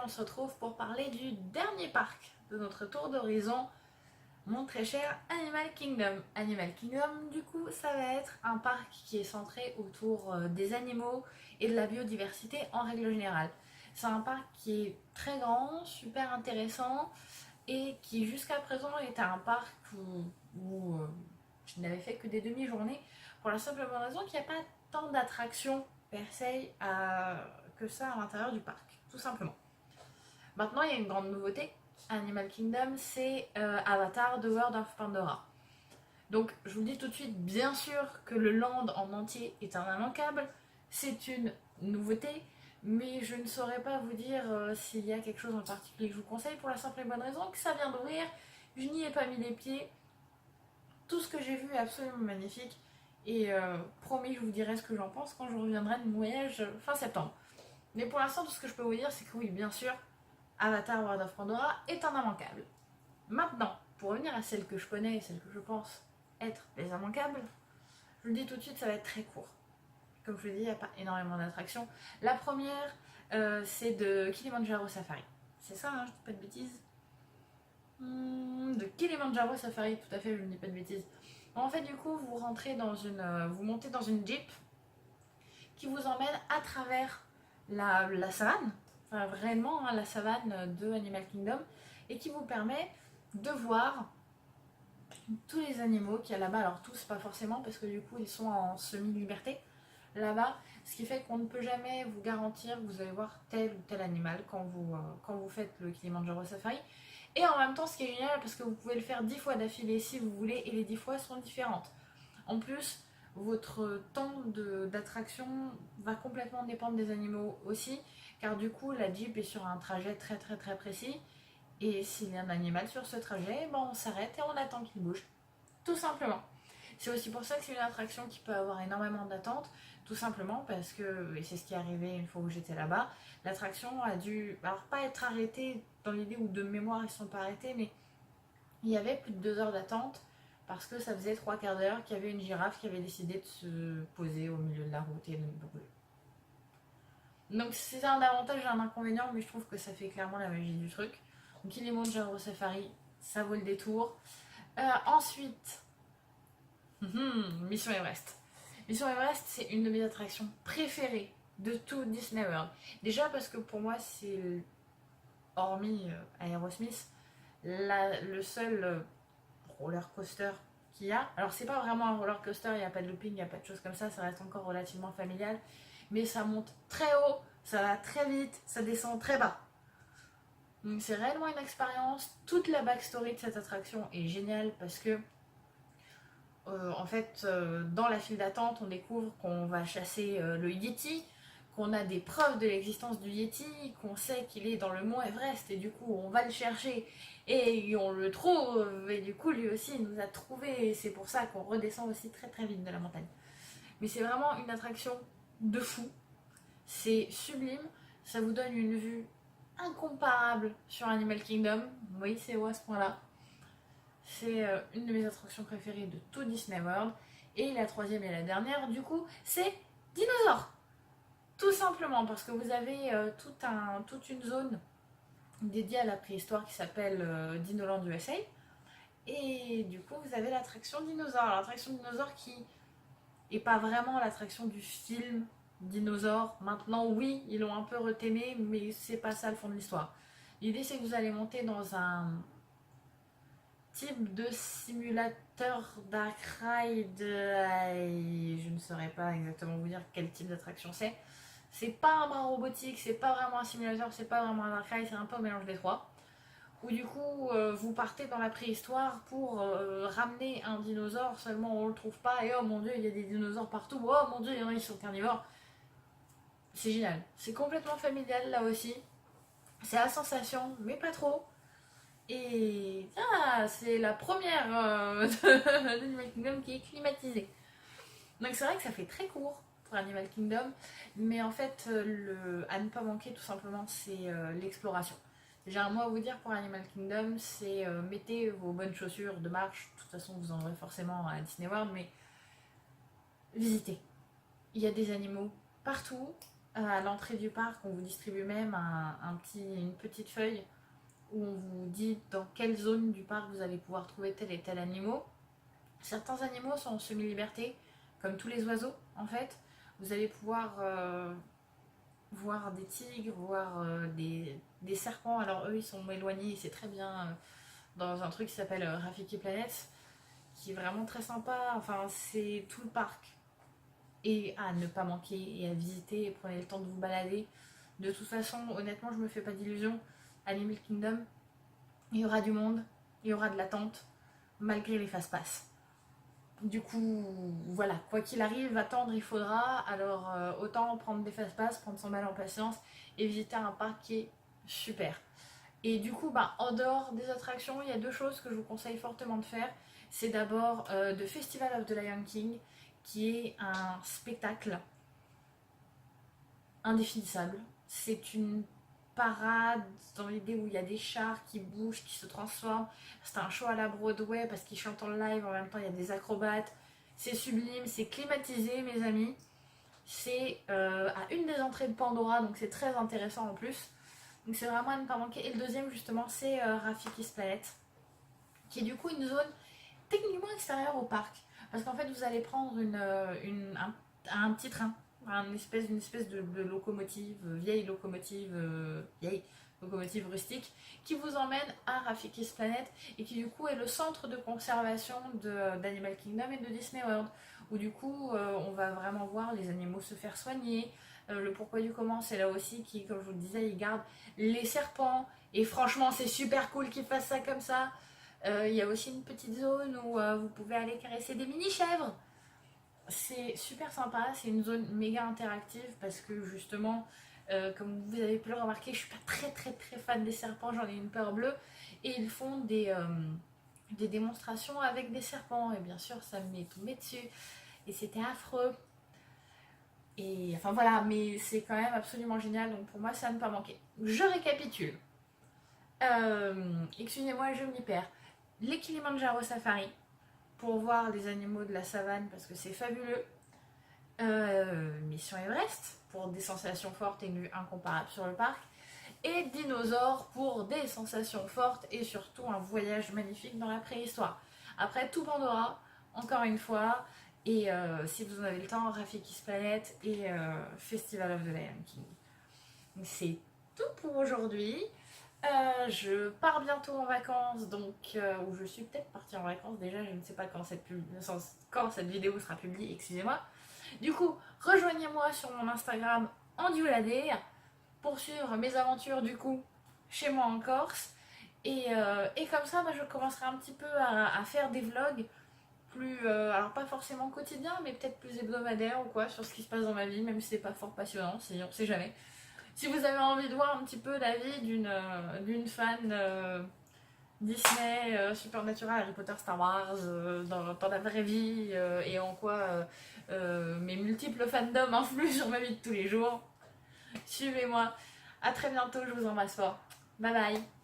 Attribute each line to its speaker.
Speaker 1: on se retrouve pour parler du dernier parc de notre tour d'horizon, mon très cher Animal Kingdom. Animal Kingdom, du coup, ça va être un parc qui est centré autour des animaux et de la biodiversité en règle générale. C'est un parc qui est très grand, super intéressant et qui jusqu'à présent était un parc où je n'avais fait que des demi-journées pour la simple bonne raison qu'il n'y a pas tant d'attractions per se que ça à l'intérieur du parc, tout simplement. Maintenant, il y a une grande nouveauté. Animal Kingdom, c'est Avatar The World of Pandora. Donc, je vous le dis tout de suite, bien sûr que le land en entier est un immanquable. C'est une nouveauté, mais je ne saurais pas vous dire s'il y a quelque chose en particulier que je vous conseille pour la simple et bonne raison que ça vient d'ouvrir. Je n'y ai pas mis les pieds. Tout ce que j'ai vu est absolument magnifique. Et promis, je vous dirai ce que j'en pense quand je reviendrai de mon voyage fin septembre. Mais pour l'instant, tout ce que je peux vous dire, c'est que oui, bien sûr, Avatar World of Pandora est un immanquable. Maintenant, pour revenir à celles que je connais et celles que je pense être les immanquables, je vous le dis tout de suite, ça va être très court. Comme je vous l'ai dit, il n'y a pas énormément d'attractions. La première, c'est de Kilimanjaro Safari. C'est ça, hein, je dis pas de bêtises. De Kilimanjaro Safari, tout à fait, je ne dis pas de bêtises. En fait, du coup, vous rentrez dans vous montez dans une jeep qui vous emmène à travers la savane, enfin vraiment hein, la savane de Animal Kingdom, et qui vous permet de voir tous les animaux qu'il y a là-bas. Alors tous, pas forcément, parce que du coup ils sont en semi-liberté là-bas, ce qui fait qu'on ne peut jamais vous garantir que vous allez voir tel ou tel animal quand vous faites le Kilimanjaro Safari. Et en même temps, ce qui est génial, parce que vous pouvez le faire 10 fois d'affilée si vous voulez, et les 10 fois sont différentes. En plus, votre temps d'attraction va complètement dépendre des animaux aussi, car du coup, la Jeep est sur un trajet très très très précis, et s'il y a un animal sur ce trajet, on s'arrête et on attend qu'il bouge, tout simplement. C'est aussi pour ça que c'est une attraction qui peut avoir énormément d'attentes, tout simplement parce que, et c'est ce qui est arrivé une fois où j'étais là-bas, l'attraction a dû, alors pas être arrêtée dans l'idée où de mémoire ils ne sont pas arrêtés, mais il y avait plus de 2 heures d'attente parce que ça faisait 3/4 d'heure qu'il y avait une girafe qui avait décidé de se poser au milieu de la route et de brûler. Donc c'est un avantage et un inconvénient, mais je trouve que ça fait clairement la magie du truc. Donc Kilimanjaro Safari, ça vaut le détour. Ensuite, Mission Everest. Mission Everest, c'est une de mes attractions préférées de tout Disney World. Déjà parce que pour moi, c'est, hormis Aerosmith, le seul roller coaster qu'il y a. Alors c'est pas vraiment un roller coaster, il n'y a pas de looping, il n'y a pas de choses comme ça reste encore relativement familial. Mais ça monte très haut, ça va très vite, ça descend très bas. Donc c'est réellement une expérience. Toute la backstory de cette attraction est géniale parce que en fait, dans la file d'attente, on découvre qu'on va chasser le Yeti, qu'on a des preuves de l'existence du Yeti, qu'on sait qu'il est dans le mont Everest et du coup on va le chercher et on le trouve et du coup lui aussi il nous a trouvé et c'est pour ça qu'on redescend aussi très très vite de la montagne. Mais c'est vraiment une attraction de fou, c'est sublime, ça vous donne une vue incomparable sur Animal Kingdom, oui c'est haut à ce point là. C'est une de mes attractions préférées de tout Disney World. Et la troisième et la dernière, du coup, c'est Dinosaures. Tout simplement parce que vous avez toute une zone dédiée à la préhistoire qui s'appelle Dinoland USA. Et du coup, vous avez l'attraction Dinosaures. L'attraction Dinosaures qui n'est pas vraiment l'attraction du film Dinosaures. Maintenant, oui, ils l'ont un peu retémé, mais c'est pas ça le fond de l'histoire. L'idée, c'est que vous allez monter dans un type de simulateur dark ride, je ne saurais pas exactement vous dire quel type d'attraction c'est. C'est pas un bras robotique, c'est pas vraiment un simulateur, c'est pas vraiment un dark ride, c'est un peu un mélange des trois. Où du coup vous partez dans la préhistoire pour ramener un dinosaure, seulement on le trouve pas et oh mon dieu il y a des dinosaures partout, oh mon dieu il y en a qui sont carnivores. C'est génial, c'est complètement familial là aussi, c'est à sensation mais pas trop. Et c'est la première d'Animal Kingdom qui est climatisée. Donc c'est vrai que ça fait très court pour Animal Kingdom, mais en fait, à ne pas manquer tout simplement, c'est l'exploration. J'ai un mot à vous dire pour Animal Kingdom, c'est mettez vos bonnes chaussures de marche, de toute façon vous en aurez forcément à Disney World, mais visitez. Il y a des animaux partout, À l'entrée du parc, on vous distribue même une petite feuille où on vous dit dans quelle zone du parc vous allez pouvoir trouver tel et tel animal. Certains animaux sont en semi-liberté, comme tous les oiseaux en fait. Vous allez pouvoir voir des tigres, voir des serpents. Alors eux ils sont éloignés, c'est très bien dans un truc qui s'appelle Rafiki Planet, qui est vraiment très sympa. Enfin c'est tout le parc et à ne pas manquer et à visiter. Prenez le temps de vous balader. De toute façon, honnêtement, je me fais pas d'illusions. Animal Kingdom, il y aura du monde, il y aura de l'attente, malgré les fast-pass. Du coup, voilà, quoi qu'il arrive, attendre il faudra. Alors autant prendre des fast-pass, prendre son mal en patience et visiter un parc qui est super. Et du coup, en dehors des attractions, il y a deux choses que je vous conseille fortement de faire. C'est d'abord The Festival of the Lion King, qui est un spectacle indéfinissable. C'est une parade dans l'idée où il y a des chars qui bougent, qui se transforment. C'est un show à la Broadway parce qu'ils chantent en live, en même temps il y a des acrobates. C'est sublime, c'est climatisé mes amis. C'est à une des entrées de Pandora, donc c'est très intéressant en plus. Donc c'est vraiment à ne pas manquer. Et le deuxième justement c'est Rafiki's Planet, qui est du coup une zone techniquement extérieure au parc. Parce qu'en fait vous allez prendre un petit train, une espèce de locomotive, vieille locomotive rustique, qui vous emmène à Rafiki's Planet et qui du coup est le centre de conservation d'Animal Kingdom et de Disney World, où du coup on va vraiment voir les animaux se faire soigner. Le pourquoi du comment, c'est là aussi qui, comme je vous le disais, ils gardent les serpents et franchement c'est super cool qu'ils fassent ça comme ça. Il y a aussi une petite zone où vous pouvez aller caresser des mini-chèvres. C'est super sympa, c'est une zone méga interactive parce que justement, comme vous avez pu le remarquer, je suis pas très fan des serpents, j'en ai une peur bleue. Et ils font des démonstrations avec des serpents. Et bien sûr, ça m'est tombé dessus. Et c'était affreux. Et enfin voilà, mais c'est quand même absolument génial. Donc pour moi, ça ne pas manquer. Je récapitule. Excusez-moi, je m'y perds. Les Kilimanjaro Safari pour voir les animaux de la savane parce que c'est fabuleux. Mission Everest pour des sensations fortes et une vue incomparable sur le parc. Et Dinosaures pour des sensations fortes et surtout un voyage magnifique dans la préhistoire. Après tout Pandora, encore une fois, et si vous en avez le temps, Rafiki's Planet et Festival of the Lion King. C'est tout pour aujourd'hui. Je pars bientôt en vacances, donc ou je suis peut-être partie en vacances déjà, je ne sais pas quand cette vidéo sera publiée, excusez-moi. Du coup, rejoignez-moi sur mon Instagram Andioulader pour suivre mes aventures du coup chez moi en Corse. Et comme ça, je commencerai un petit peu à faire des vlogs plus, alors pas forcément quotidiens, mais peut-être plus hebdomadaires ou quoi, sur ce qui se passe dans ma vie, même si c'est pas fort passionnant, on sait jamais. Si vous avez envie de voir un petit peu la vie d'une fan Disney, Supernatural, Harry Potter, Star Wars, dans la vraie vie, et en quoi mes multiples fandoms influent sur ma vie de tous les jours, suivez-moi. À très bientôt, je vous embrasse fort. Bye bye.